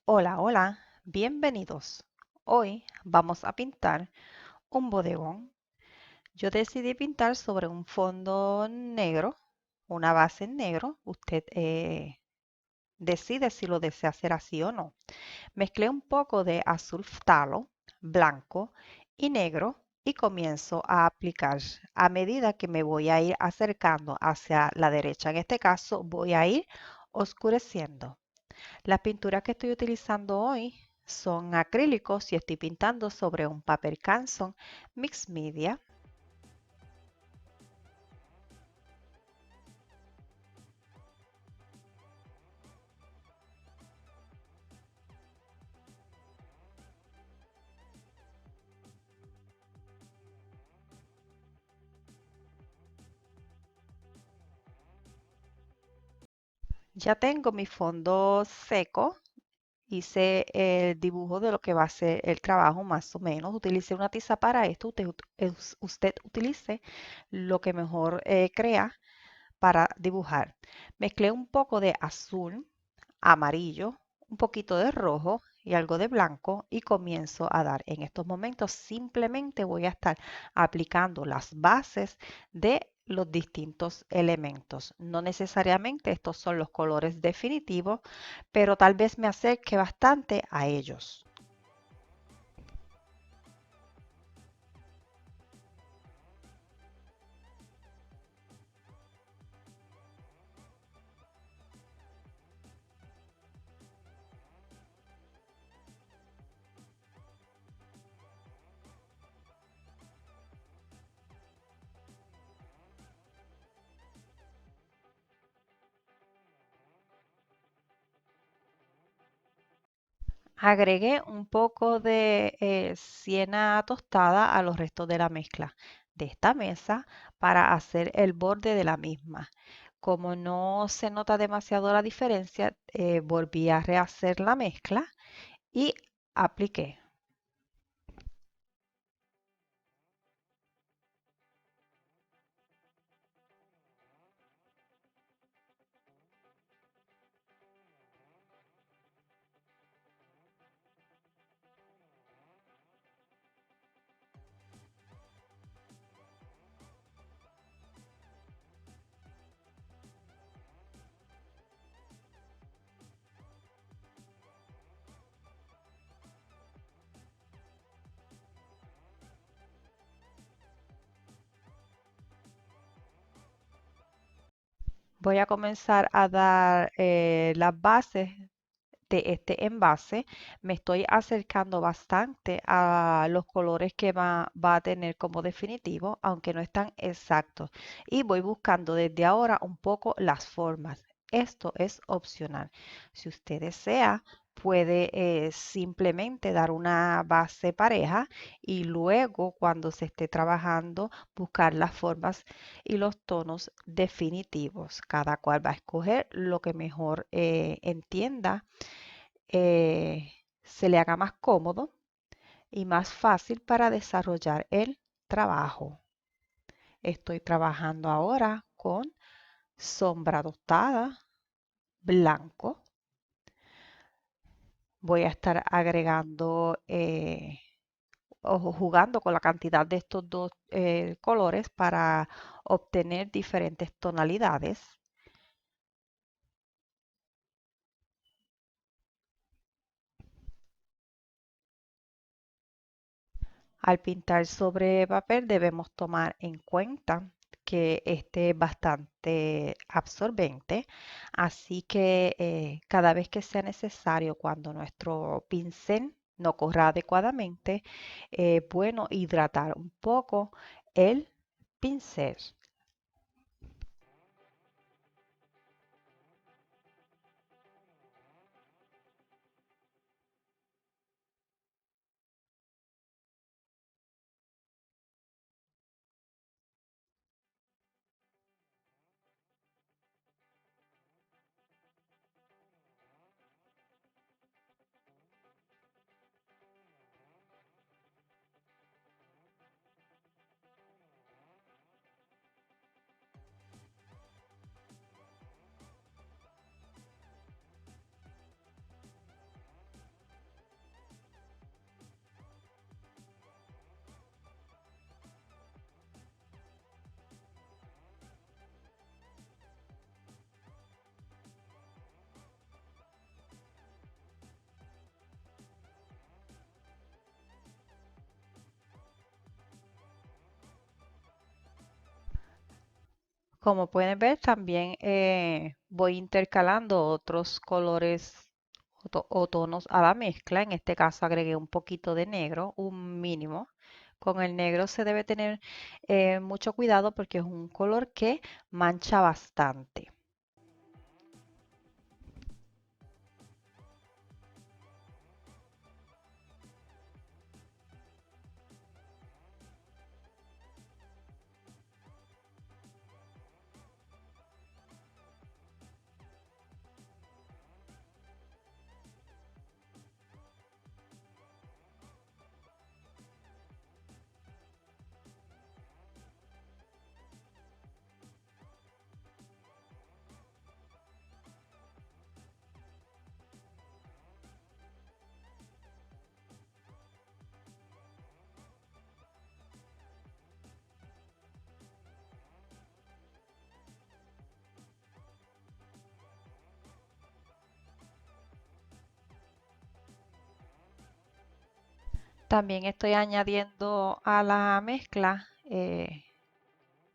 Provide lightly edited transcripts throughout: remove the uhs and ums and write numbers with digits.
Hola, hola, bienvenidos. Hoy vamos a pintar un bodegón. Yo decidí pintar sobre un fondo negro, una base en negro. Usted decide si lo desea hacer así o no. Mezclé un poco de azul ftalo, blanco y negro y comienzo a aplicar a medida que me voy a ir acercando hacia la derecha. En este caso voy a ir oscureciendo. Las pinturas que estoy utilizando hoy son acrílicos y estoy pintando sobre un papel Canson Mixed Media. Ya tengo mi fondo seco, hice el dibujo de lo que va a ser el trabajo más o menos. Utilicé una tiza para esto, usted utilice lo que mejor crea para dibujar. Mezclé un poco de azul, amarillo, un poquito de rojo y algo de blanco y comienzo a dar. En estos momentos simplemente voy a estar aplicando las bases de los distintos elementos. No necesariamente estos son los colores definitivos, pero tal vez me acerque bastante a ellos. Agregué un poco de siena tostada a los restos de la mezcla de esta mesa para hacer el borde de la misma. Como no se nota demasiado la diferencia, volví a rehacer la mezcla y apliqué. Voy a comenzar a dar las bases de este envase. Me estoy acercando bastante a los colores que va a tener como definitivo, aunque no están exactos. Y voy buscando desde ahora un poco las formas. Esto es opcional. Si usted desea, puede simplemente dar una base pareja y luego cuando se esté trabajando buscar las formas y los tonos definitivos. Cada cual va a escoger lo que mejor entienda, se le haga más cómodo y más fácil para desarrollar el trabajo. Estoy trabajando ahora con sombra tostada, blanco. Voy a estar agregando o jugando con la cantidad de estos dos colores para obtener diferentes tonalidades. Al pintar sobre papel debemos tomar en cuenta que este es bastante absorbente, así que cada vez que sea necesario, cuando nuestro pincel no corra adecuadamente, bueno hidratar un poco el pincel. Como pueden ver, también voy intercalando otros colores o tonos a la mezcla. En este caso agregué un poquito de negro, un mínimo. Con el negro se debe tener mucho cuidado porque es un color que mancha bastante. También estoy añadiendo a la mezcla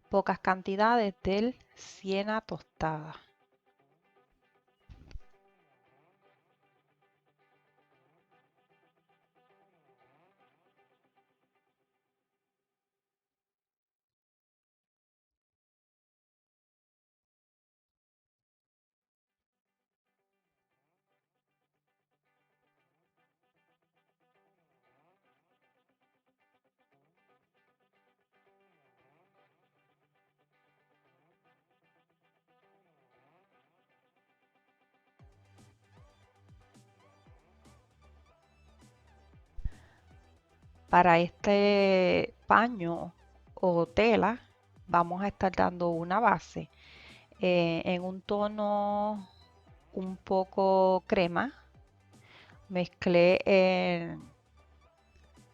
pocas cantidades del siena tostada. Para este paño o tela vamos a estar dando una base en un tono un poco crema. Mezclé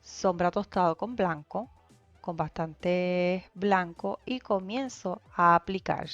sombra tostado con blanco, con bastante blanco y comienzo a aplicar.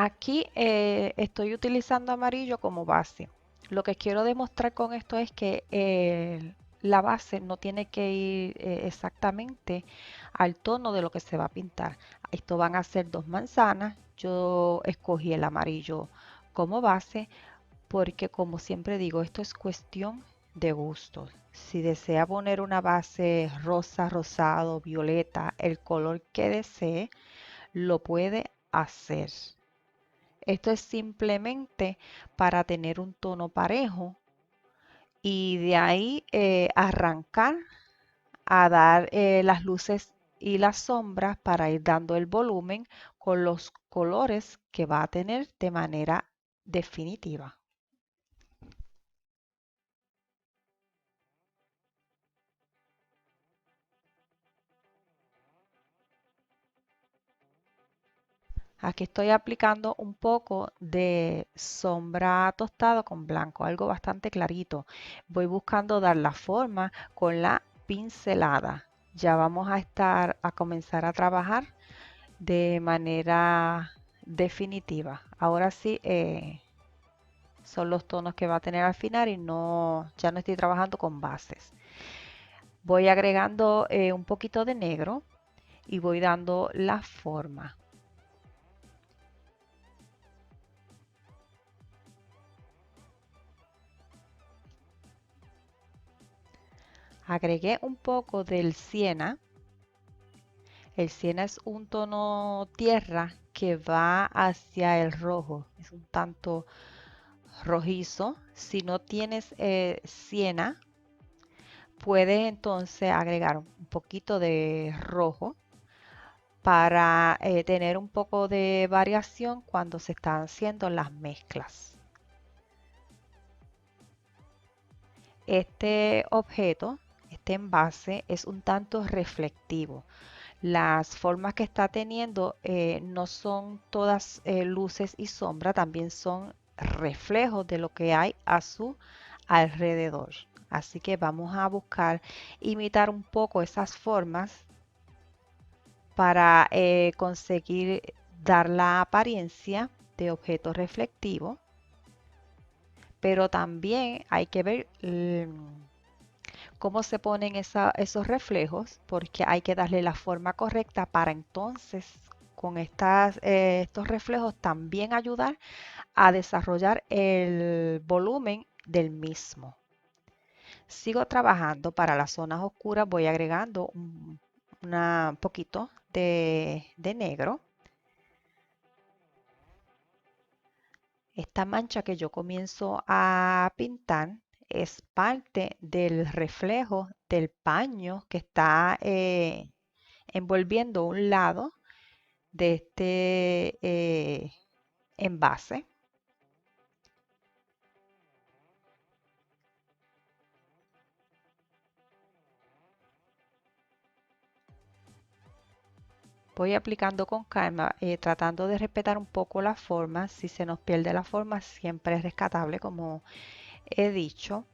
Aquí estoy utilizando amarillo como base. Lo que quiero demostrar con esto es que la base no tiene que ir exactamente al tono de lo que se va a pintar. Esto van a ser dos manzanas. Yo escogí el amarillo como base porque, como siempre digo, esto es cuestión de gustos. Si desea poner una base rosa, rosado, violeta, el color que desee, lo puede hacer. Esto es simplemente para tener un tono parejo y de ahí arrancar a dar las luces y las sombras para ir dando el volumen con los colores que va a tener de manera definitiva. Aquí estoy aplicando un poco de sombra tostada con blanco, algo bastante clarito. Voy buscando dar la forma con la pincelada. Ya vamos a comenzar a trabajar de manera definitiva. Ahora sí son los tonos que va a tener al final y ya no estoy trabajando con bases. Voy agregando un poquito de negro y voy dando la forma. Agregué un poco del siena. El siena es un tono tierra que va hacia el rojo. Es un tanto rojizo. Si no tienes siena, puedes entonces agregar un poquito de rojo para tener un poco de variación cuando se están haciendo las mezclas. Este objeto, este envase, es un tanto reflectivo. Las formas que está teniendo no son todas luces y sombra, también son reflejos de lo que hay a su alrededor. Así que vamos a buscar imitar un poco esas formas para conseguir dar la apariencia de objeto reflectivo, pero también hay que ver cómo se ponen esos reflejos, porque hay que darle la forma correcta para entonces con estos reflejos también ayudar a desarrollar el volumen del mismo. Sigo trabajando para las zonas oscuras, voy agregando un poquito de negro. Esta mancha que yo comienzo a pintar es parte del reflejo del paño que está envolviendo un lado de este envase. Voy aplicando con calma, tratando de respetar un poco la forma. Si se nos pierde la forma, siempre es rescatable, como he dicho.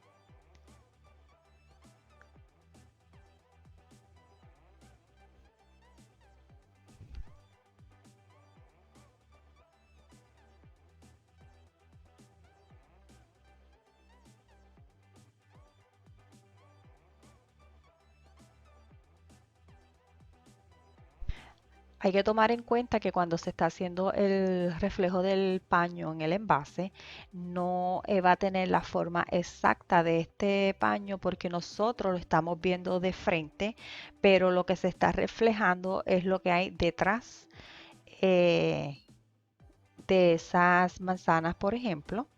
Hay que tomar en cuenta que cuando se está haciendo el reflejo del paño en el envase, no va a tener la forma exacta de este paño porque nosotros lo estamos viendo de frente, pero lo que se está reflejando es lo que hay detrás eh, de esas manzanas, por ejemplo.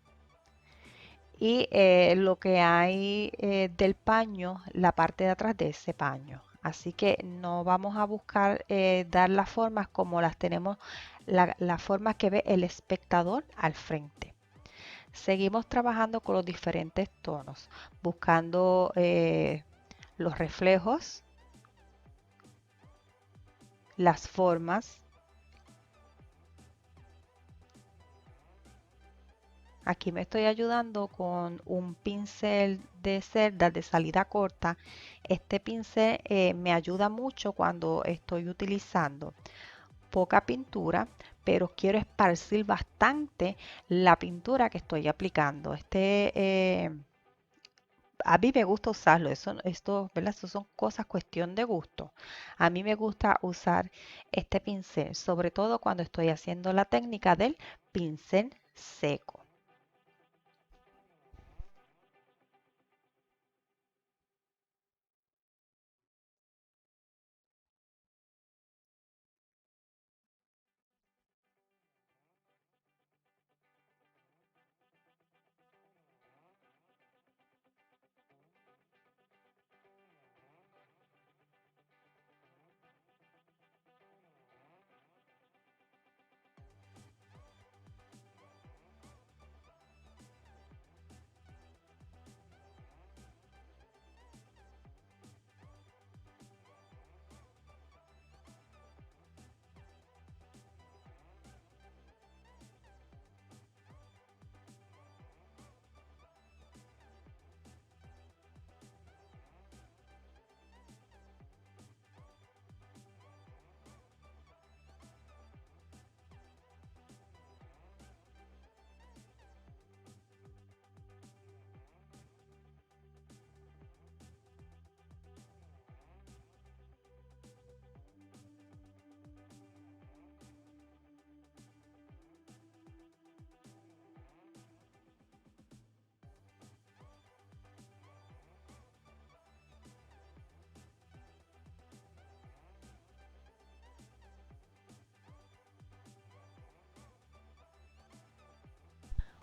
Y lo que hay del paño, la parte de atrás de ese paño. Así que no vamos a buscar dar las formas como las tenemos, las formas que ve el espectador al frente. Seguimos trabajando con los diferentes tonos, buscando los reflejos, las formas. Aquí me estoy ayudando con un pincel de cerdas de salida corta. Este pincel me ayuda mucho cuando estoy utilizando poca pintura, pero quiero esparcir bastante la pintura que estoy aplicando. A mí me gusta usarlo, ¿verdad? Eso son cosas cuestión de gusto. A mí me gusta usar este pincel, sobre todo cuando estoy haciendo la técnica del pincel seco.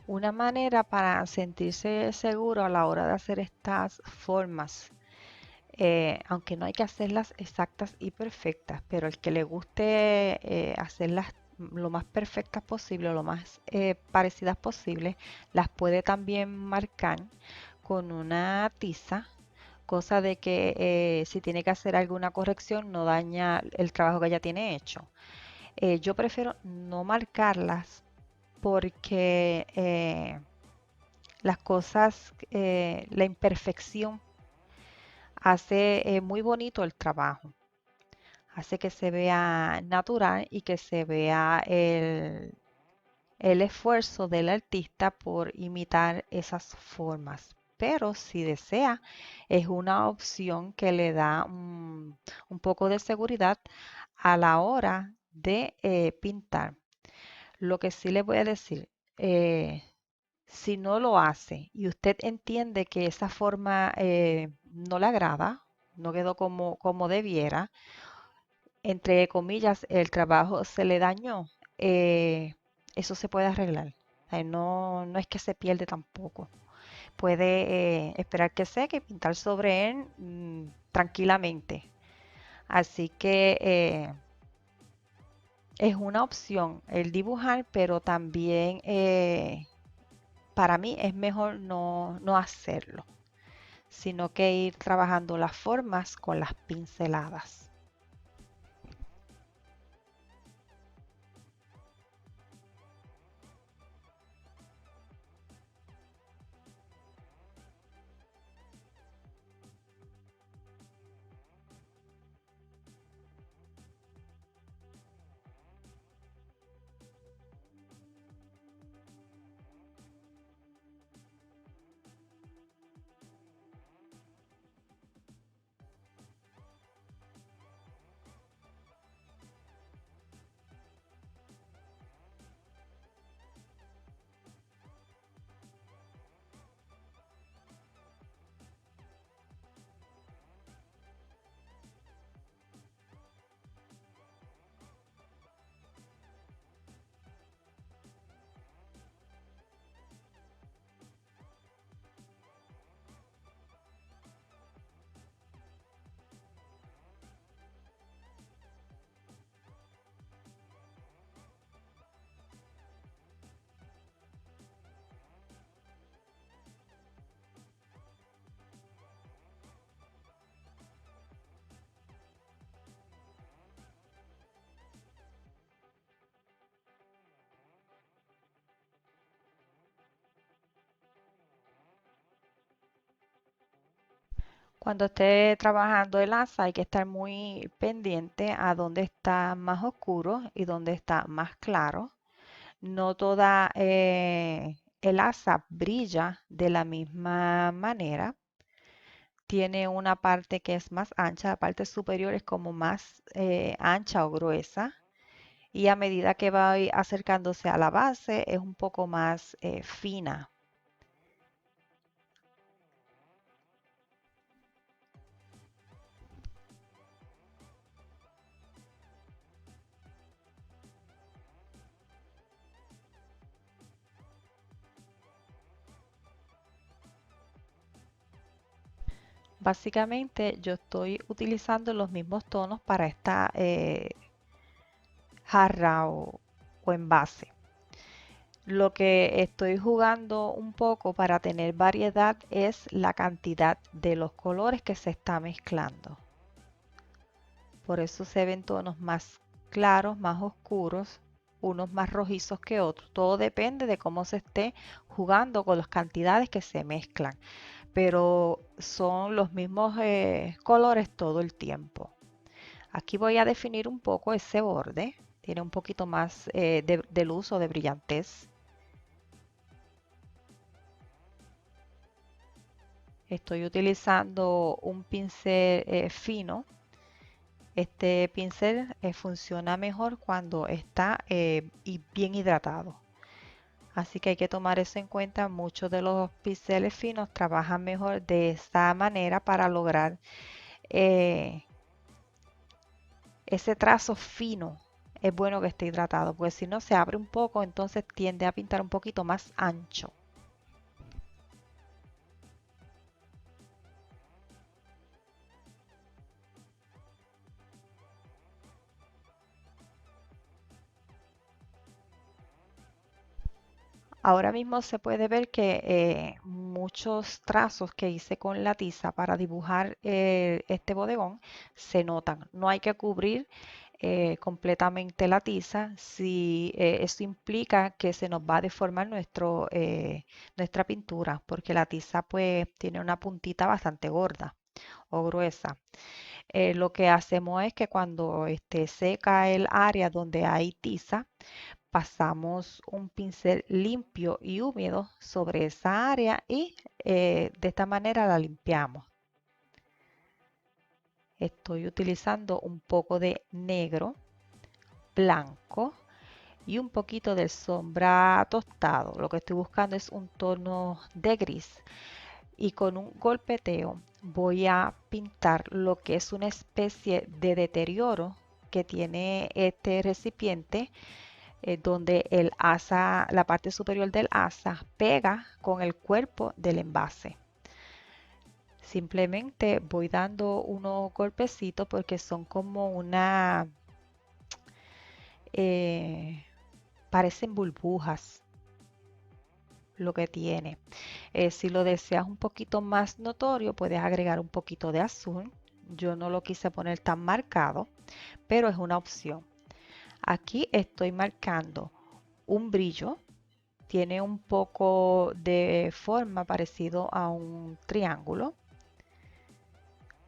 Una manera para sentirse seguro a la hora de hacer estas formas aunque no hay que hacerlas exactas y perfectas, pero el que le guste hacerlas lo más perfectas posible, lo más parecidas posible, las puede también marcar con una tiza, cosa de que si tiene que hacer alguna corrección no daña el trabajo que ya tiene hecho. Yo prefiero no marcarlas porque las cosas, la imperfección hace muy bonito el trabajo, hace que se vea natural y que se vea el esfuerzo del artista por imitar esas formas. Pero si desea, es una opción que le da un poco de seguridad a la hora de pintar. Lo que sí le voy a decir, eh, si no lo hace y usted entiende que esa forma no le agrada, no quedó como debiera, entre comillas, el trabajo se le dañó, eh, eso se puede arreglar. No es que se pierde tampoco. Puede esperar que seque y pintar sobre él tranquilamente. Así que es una opción el dibujar, pero también para mí es mejor no hacerlo, sino que ir trabajando las formas con las pinceladas. Cuando esté trabajando el asa hay que estar muy pendiente a dónde está más oscuro y dónde está más claro. No toda el asa brilla de la misma manera. Tiene una parte que es más ancha, la parte superior es como más ancha o gruesa. Y a medida que va acercándose a la base es un poco más fina. Básicamente yo estoy utilizando los mismos tonos para esta jarra o envase. Lo que estoy jugando un poco para tener variedad es la cantidad de los colores que se está mezclando. Por eso se ven tonos más claros, más oscuros, unos más rojizos que otros. Todo depende de cómo se esté jugando con las cantidades que se mezclan. Pero son los mismos colores todo el tiempo. Aquí voy a definir un poco ese borde. Tiene un poquito más de luz o de brillantez. Estoy utilizando un pincel fino. Este pincel funciona mejor cuando está bien hidratado. Así que hay que tomar eso en cuenta. Muchos de los pinceles finos trabajan mejor de esta manera para lograr eh, ese trazo fino. Es bueno que esté hidratado, porque si no se abre un poco, entonces tiende a pintar un poquito más ancho. Ahora mismo se puede ver que muchos trazos que hice con la tiza para dibujar este bodegón se notan. No hay que cubrir completamente la tiza, si eso implica que se nos va a deformar nuestra pintura, porque la tiza pues tiene una puntita bastante gorda o gruesa. Lo que hacemos es que cuando esté seca el área donde hay tiza, pasamos un pincel limpio y húmedo sobre esa área y de esta manera la limpiamos. Estoy utilizando un poco de negro, blanco y un poquito de sombra tostado. Lo que estoy buscando es un tono de gris y con un golpeteo voy a pintar lo que es una especie de deterioro que tiene este recipiente, donde el asa, la parte superior del asa pega con el cuerpo del envase. Simplemente voy dando unos golpecitos porque son como eh, parecen burbujas lo que tiene. Si lo deseas un poquito más notorio, puedes agregar un poquito de azul. Yo no lo quise poner tan marcado, pero es una opción. Aquí estoy marcando un brillo. Tiene un poco de forma parecido a un triángulo.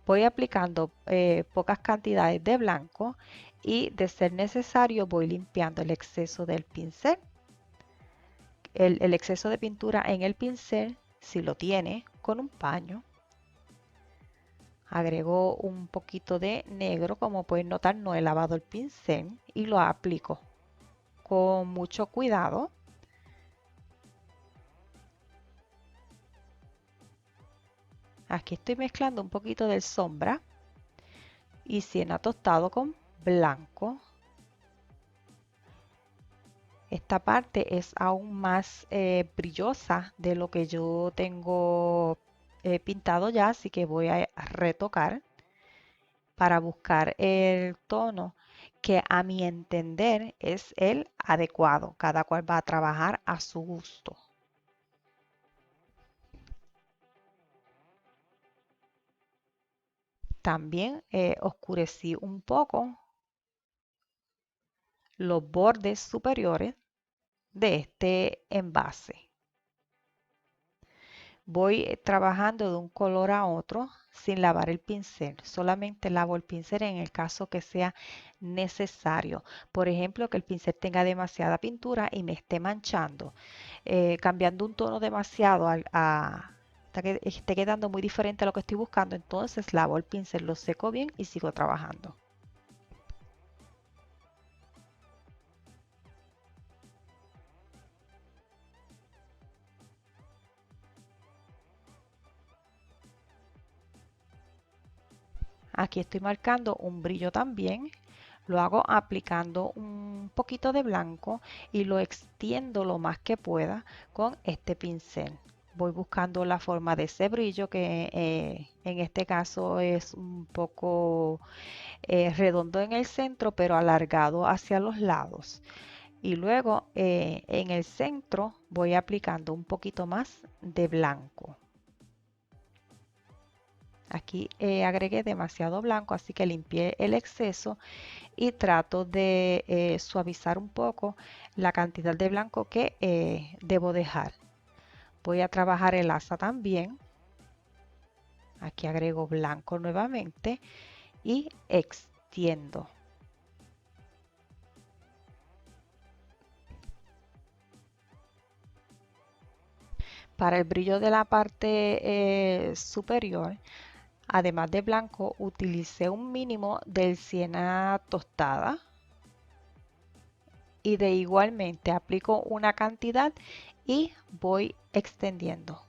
Voy aplicando pocas cantidades de blanco y de ser necesario voy limpiando el exceso del pincel. El exceso de pintura en el pincel, si lo tiene, con un paño. Agrego un poquito de negro, como pueden notar no he lavado el pincel y lo aplico con mucho cuidado. Aquí estoy mezclando un poquito de sombra y siena tostado con blanco. Esta parte es aún más brillosa de lo que yo tengo pintado ya, así que voy a retocar para buscar el tono que a mi entender es el adecuado. Cada cual va a trabajar a su gusto. También oscurecí un poco los bordes superiores de este envase. Voy trabajando de un color a otro sin lavar el pincel. Solamente lavo el pincel en el caso que sea necesario. Por ejemplo, que el pincel tenga demasiada pintura y me esté manchando. Cambiando un tono demasiado hasta que esté quedando muy diferente a lo que estoy buscando, entonces lavo el pincel, lo seco bien y sigo trabajando. Aquí estoy marcando un brillo también. Lo hago aplicando un poquito de blanco y lo extiendo lo más que pueda con este pincel. Voy buscando la forma de ese brillo que en este caso es un poco redondo en el centro pero alargado hacia los lados. Y luego en el centro voy aplicando un poquito más de blanco. Aquí agregué demasiado blanco, así que limpié el exceso y trato de suavizar un poco la cantidad de blanco que debo dejar. Voy a trabajar el asa también. Aquí agrego blanco nuevamente y extiendo. Para el brillo de la parte superior, además de blanco, utilicé un mínimo del siena tostada y de igualmente aplico una cantidad y voy extendiendo.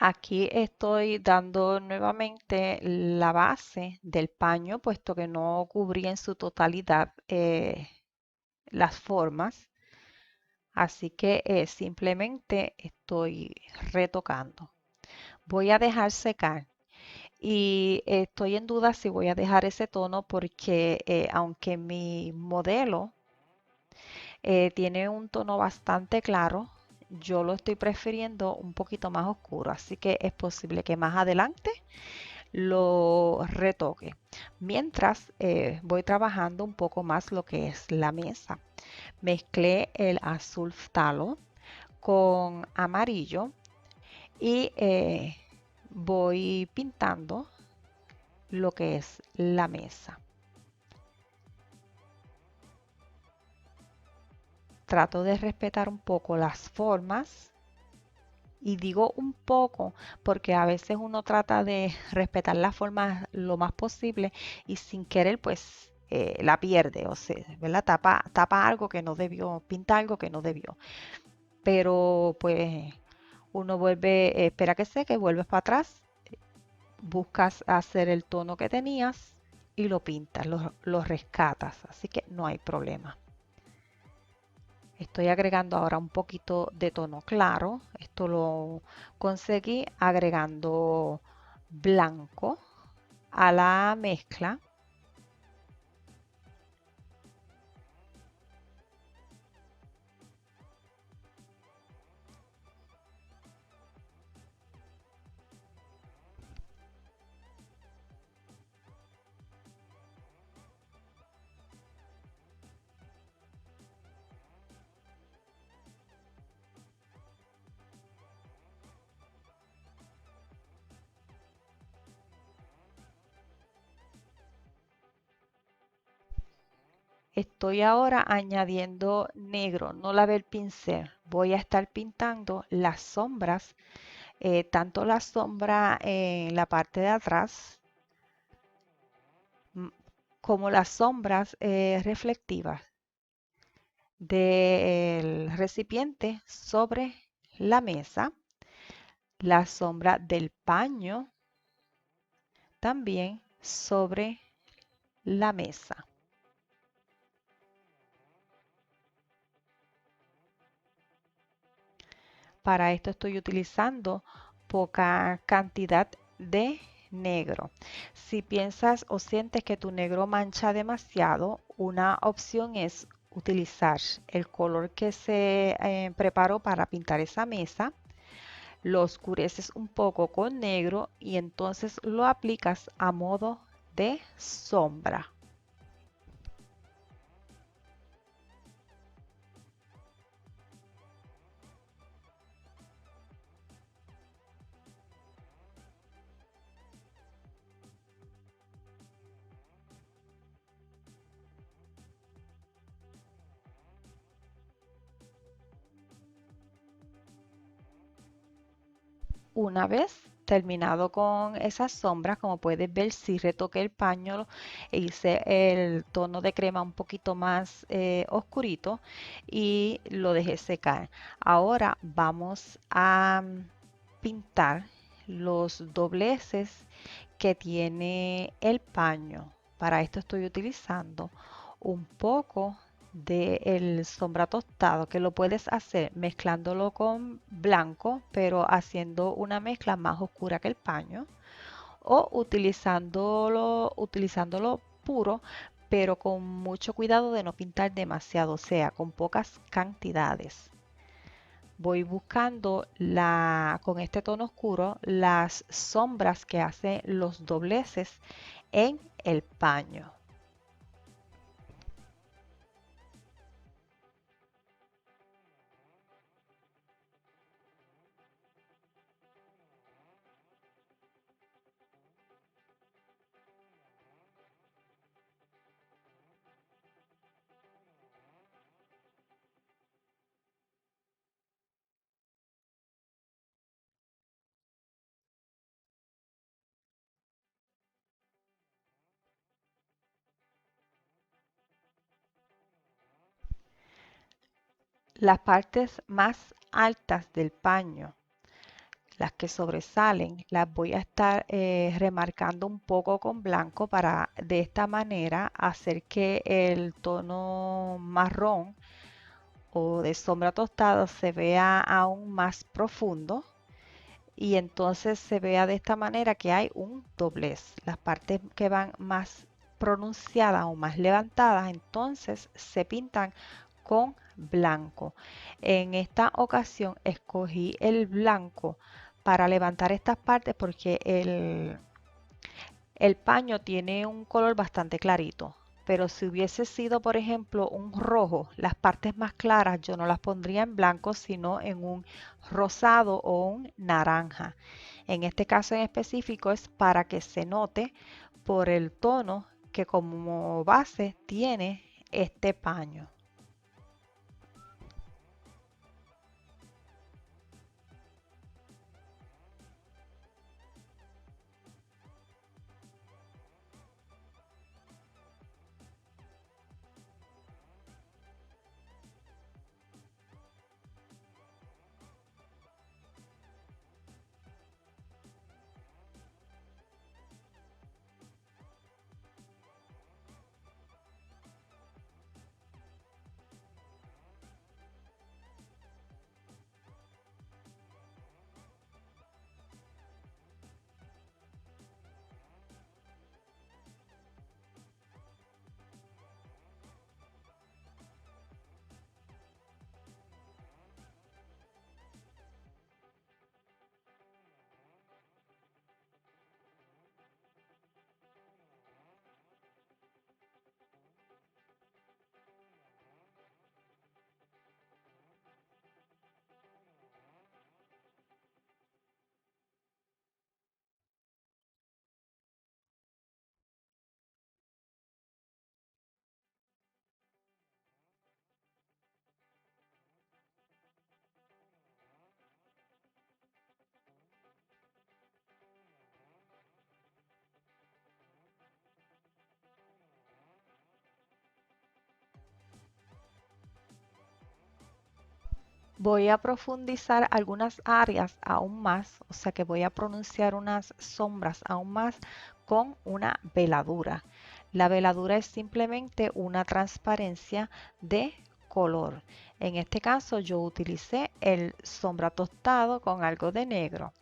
Aquí estoy dando nuevamente la base del paño, puesto que no cubrí en su totalidad las formas. Así que simplemente estoy retocando. Voy a dejar secar y estoy en duda si voy a dejar ese tono porque aunque mi modelo tiene un tono bastante claro, yo lo estoy prefiriendo un poquito más oscuro. Así que es posible que más adelante lo retoque. Mientras voy trabajando un poco más lo que es la mesa. Mezclé el azulftalo con amarillo y voy pintando lo que es la mesa. Trato de respetar un poco las formas y digo un poco porque a veces uno trata de respetar las formas lo más posible y sin querer pues la pierde, o sea, ¿verdad? Tapa algo que no debió, pinta algo que no debió. Pero pues uno vuelve, espera que seque, vuelves para atrás, buscas hacer el tono que tenías y lo pintas, lo rescatas, así que no hay problema. Estoy agregando ahora un poquito de tono claro. Esto lo conseguí agregando blanco a la mezcla. Estoy ahora añadiendo negro, no lavé el pincel. Voy a estar pintando las sombras, tanto la sombra en la parte de atrás mm, como las sombras reflectivas del recipiente sobre la mesa, la sombra del paño también sobre la mesa. Para esto estoy utilizando poca cantidad de negro. Si piensas o sientes que tu negro mancha demasiado, una opción es utilizar el color que se preparó para pintar esa mesa, lo oscureces un poco con negro y entonces lo aplicas a modo de sombra. Una vez terminado con esas sombras, como puedes ver, si retoqué el paño e hice el tono de crema un poquito más oscurito y lo dejé secar. Ahora vamos a pintar los dobleces que tiene el paño. Para esto estoy utilizando un poco del sombra tostado que lo puedes hacer mezclándolo con blanco pero haciendo una mezcla más oscura que el paño o utilizándolo puro pero con mucho cuidado de no pintar demasiado, o sea, con pocas cantidades. Voy buscando con este tono oscuro las sombras que hacen los dobleces en el paño. Las partes más altas del paño Las que sobresalen las voy a estar remarcando un poco con blanco para de esta manera hacer que el tono marrón o de sombra tostada se vea aún más profundo y entonces se vea de esta manera que hay un doblez. Las partes que van más pronunciadas o más levantadas entonces se pintan con blanco. En esta ocasión escogí el blanco para levantar estas partes porque el paño tiene un color bastante clarito, pero si hubiese sido, por ejemplo, un rojo, las partes más claras yo no las pondría en blanco, sino en un rosado o un naranja. En este caso en específico es para que se note por el tono que como base tiene este paño. Voy a profundizar algunas áreas aún más, o sea que voy a pronunciar unas sombras aún más con una veladura. La veladura es simplemente una transparencia de color. En este caso yo utilicé el sombra tostado con algo de negro.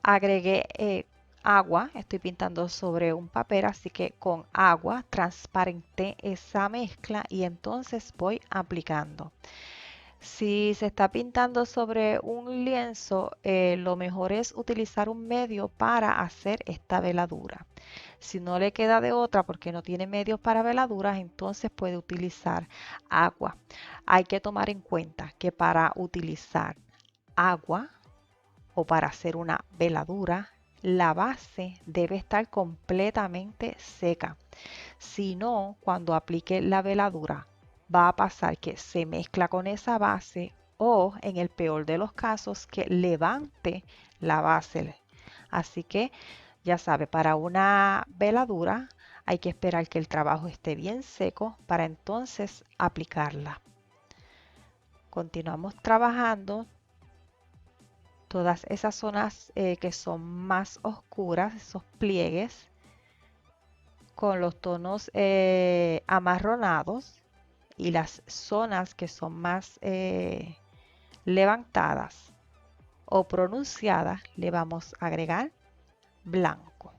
Agregué agua, estoy pintando sobre un papel, así que con agua transparenté esa mezcla y entonces voy aplicando. Si se está pintando sobre un lienzo, lo mejor es utilizar un medio para hacer esta veladura. Si no le queda de otra porque no tiene medios para veladuras, entonces puede utilizar agua. Hay que tomar en cuenta que para utilizar agua o para hacer una veladura, la base debe estar completamente seca. Si no, cuando aplique la veladura, va a pasar que se mezcla con esa base o, en el peor de los casos, que levante la base. Así que, ya sabe, para una veladura hay que esperar que el trabajo esté bien seco para entonces aplicarla. Continuamos trabajando todas esas zonas que son más oscuras, esos pliegues, con los tonos amarronados y las zonas que son más levantadas o pronunciadas le vamos a agregar blanco.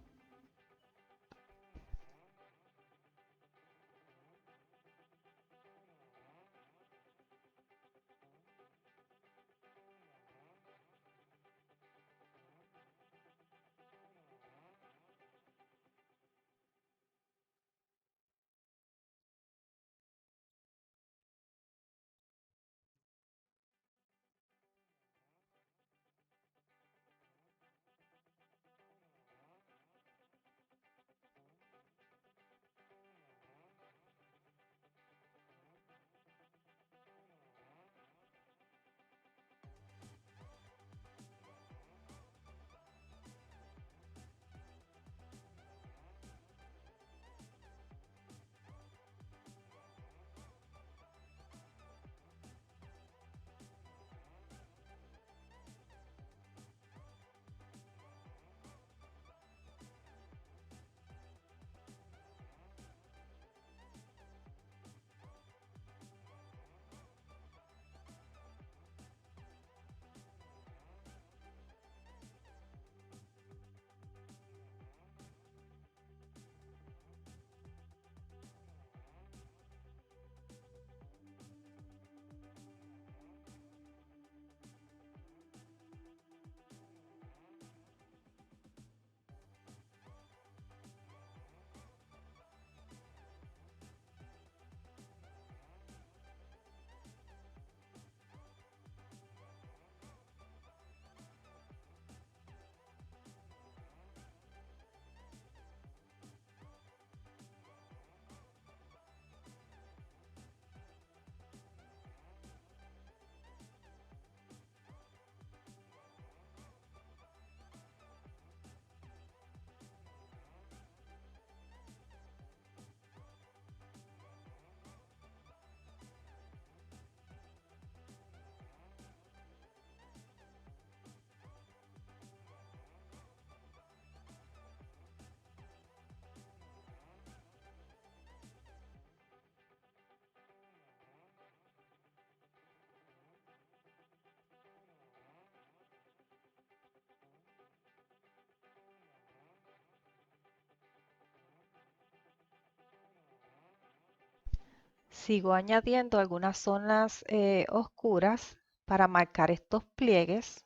Sigo añadiendo algunas zonas oscuras para marcar estos pliegues.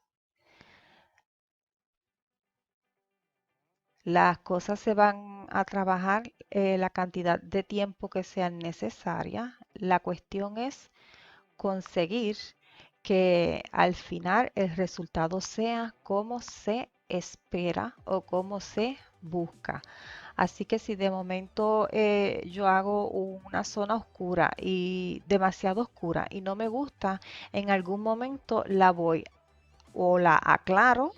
Las cosas se van a trabajar la cantidad de tiempo que sea necesaria. La cuestión es conseguir que al final el resultado sea como se espera o como se busca. Así que si de momento yo hago una zona oscura y demasiado oscura y no me gusta, en algún momento la voy o la aclaro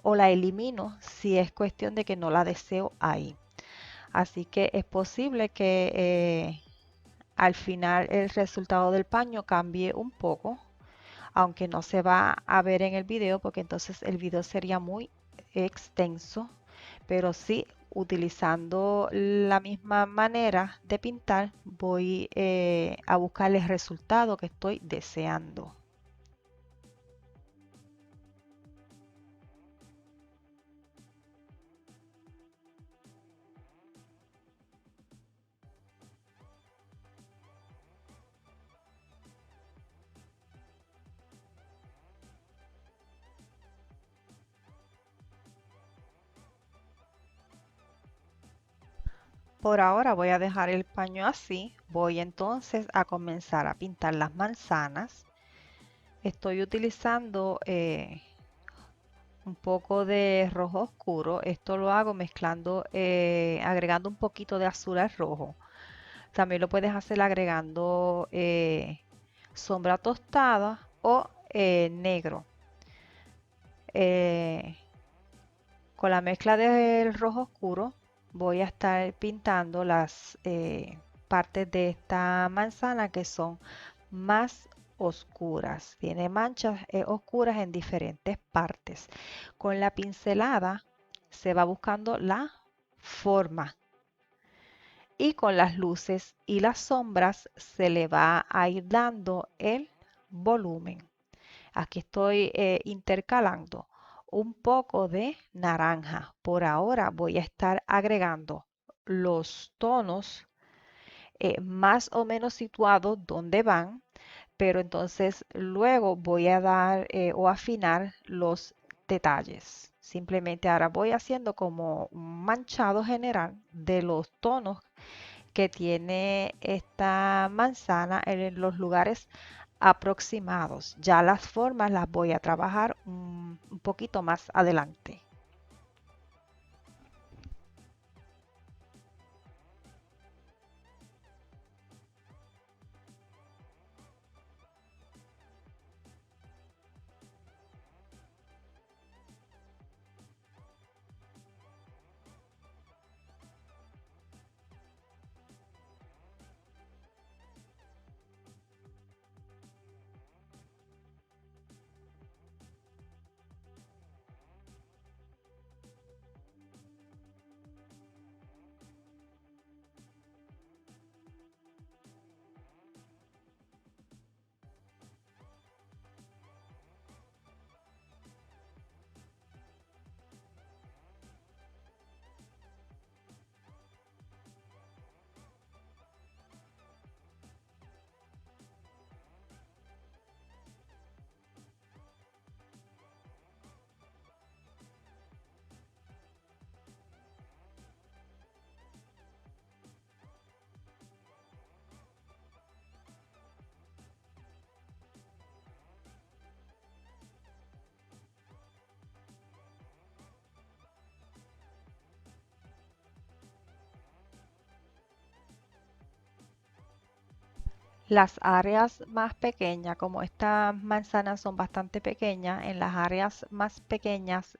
o la elimino si es cuestión de que no la deseo ahí. Así que es posible que al final el resultado del paño cambie un poco, aunque no se va a ver en el video porque entonces el video sería muy extenso, pero sí utilizando la misma manera de pintar voy a buscar el resultado que estoy deseando. Por ahora voy a dejar el paño así, voy entonces a comenzar a pintar las manzanas. Estoy utilizando un poco de rojo oscuro. Esto lo hago mezclando, agregando un poquito de azul al rojo. También lo puedes hacer agregando sombra tostada o negro. Eh, con la mezcla del rojo oscuro voy a estar pintando las partes de esta manzana que son más oscuras. Tiene manchas oscuras en diferentes partes. Con la pincelada se va buscando la forma y con las luces y las sombras se le va a ir dando el volumen. Aquí estoy intercalando un poco de naranja. Por ahora voy a estar agregando los tonos más o menos situados donde van, pero entonces luego voy a dar o afinar los detalles. Simplemente ahora voy haciendo como un manchado general de los tonos que tiene esta manzana en los lugares aproximados. Ya las formas las voy a trabajar un poquito más adelante. Las áreas más pequeñas, como estas manzanas son bastante pequeñas, en las áreas más pequeñas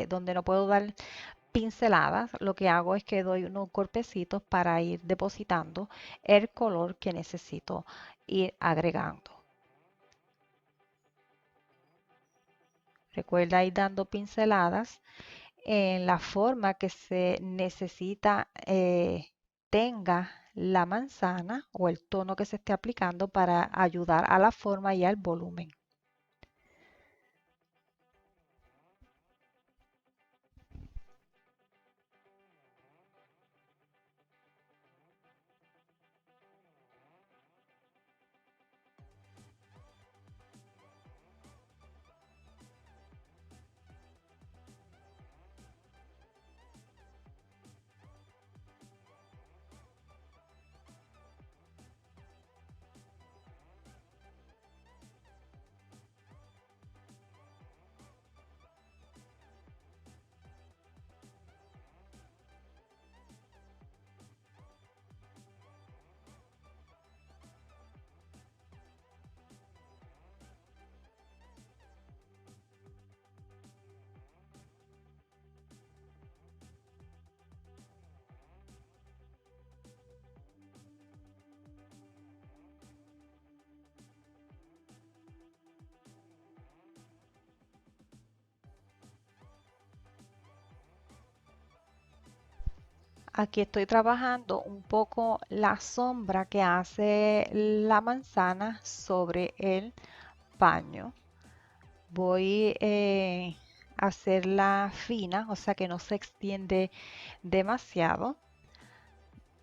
donde no puedo dar pinceladas, lo que hago es que doy unos golpecitos para ir depositando el color que necesito ir agregando. Recuerda ir dando pinceladas en la forma que se necesita tenga la manzana o el tono que se esté aplicando para ayudar a la forma y al volumen. Aquí estoy trabajando un poco la sombra que hace la manzana sobre el paño. Voy a hacerla fina, o sea que no se extiende demasiado.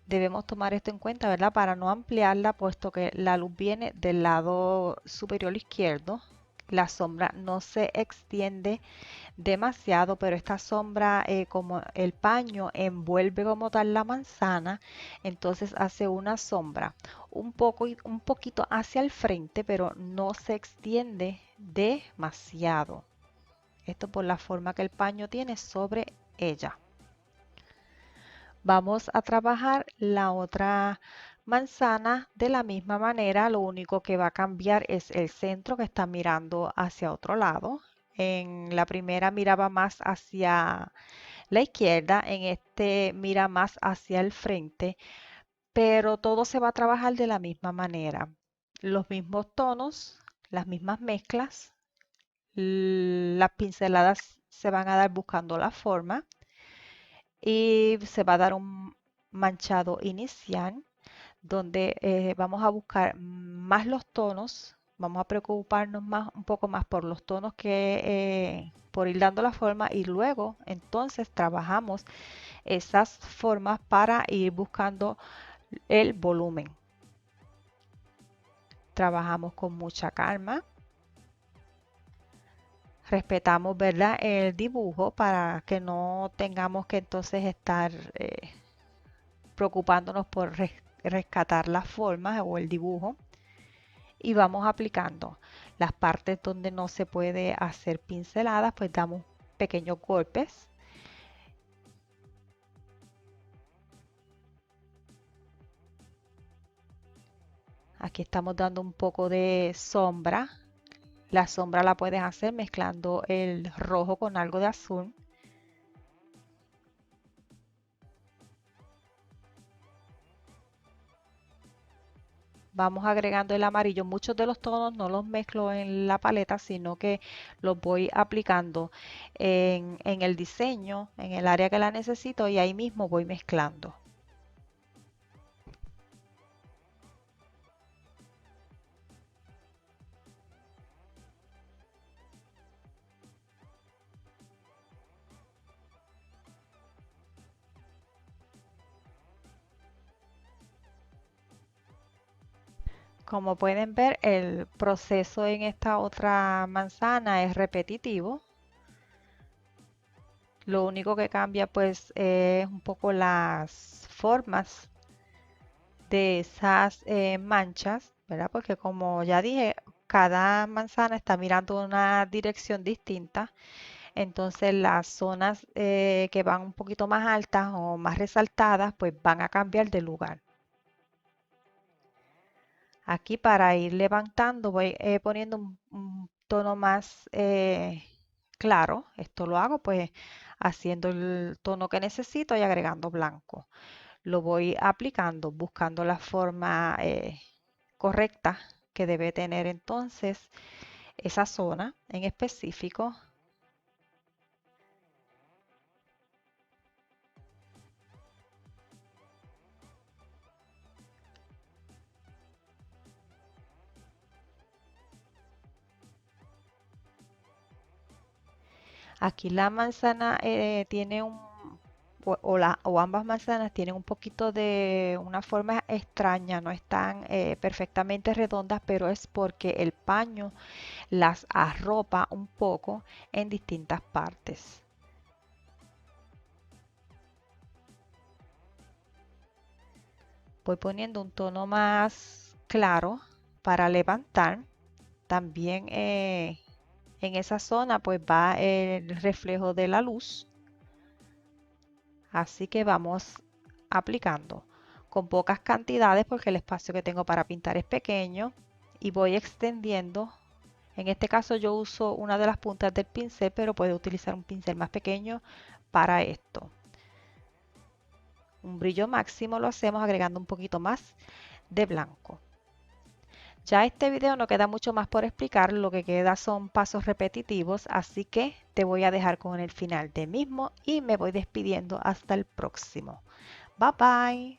Debemos tomar esto en cuenta, ¿verdad? Para no ampliarla, puesto que la luz viene del lado superior izquierdo. La sombra no se extiende demasiado, pero esta sombra, como el paño envuelve como tal la manzana, entonces hace una sombra un poquito hacia el frente, pero no se extiende demasiado. Esto por la forma que el paño tiene sobre ella. Vamos a trabajar la otra manzana de la misma manera, lo único que va a cambiar es el centro que está mirando hacia otro lado. En la primera miraba más hacia la izquierda, en este mira más hacia el frente, pero todo se va a trabajar de la misma manera. Los mismos tonos, las mismas mezclas, las pinceladas se van a dar buscando la forma y se va a dar un manchado inicial donde vamos a buscar más los tonos, vamos a preocuparnos más, un poco más por los tonos que por ir dando la forma y luego entonces trabajamos esas formas para ir buscando el volumen. Trabajamos con mucha calma, respetamos, ¿verdad?, el dibujo para que no tengamos que entonces estar preocupándonos por rescatar las formas o el dibujo. Y vamos aplicando las partes donde no se puede hacer pinceladas, pues damos pequeños golpes. Aquí estamos dando un poco de sombra. La sombra la puedes hacer mezclando el rojo con algo de azul. Vamos agregando el amarillo. Muchos de los tonos no los mezclo en la paleta, sino que los voy aplicando en el diseño, en el área que la necesito y ahí mismo voy mezclando. Como pueden ver, el proceso en esta otra manzana es repetitivo. Lo único que cambia pues es un poco las formas de esas manchas, ¿verdad? Porque como ya dije, cada manzana está mirando una dirección distinta. Entonces las zonas que van un poquito más altas o más resaltadas pues van a cambiar de lugar. Aquí para ir levantando voy poniendo un tono más claro. Esto lo hago pues haciendo el tono que necesito y agregando blanco. Lo voy aplicando buscando la forma correcta que debe tener entonces esa zona en específico. Aquí la manzana tiene o ambas manzanas tienen un poquito de una forma extraña, no están perfectamente redondas, pero es porque el paño las arropa un poco en distintas partes. Voy poniendo un tono más claro para levantar. También en esa zona pues va el reflejo de la luz. Así que vamos aplicando con pocas cantidades porque el espacio que tengo para pintar es pequeño y voy extendiendo. En este caso yo uso una de las puntas del pincel, pero puedo utilizar un pincel más pequeño para esto. Un brillo máximo lo hacemos agregando un poquito más de blanco. Ya este video no queda mucho más por explicar, lo que queda son pasos repetitivos, así que te voy a dejar con el final del mismo y me voy despidiendo hasta el próximo. Bye bye.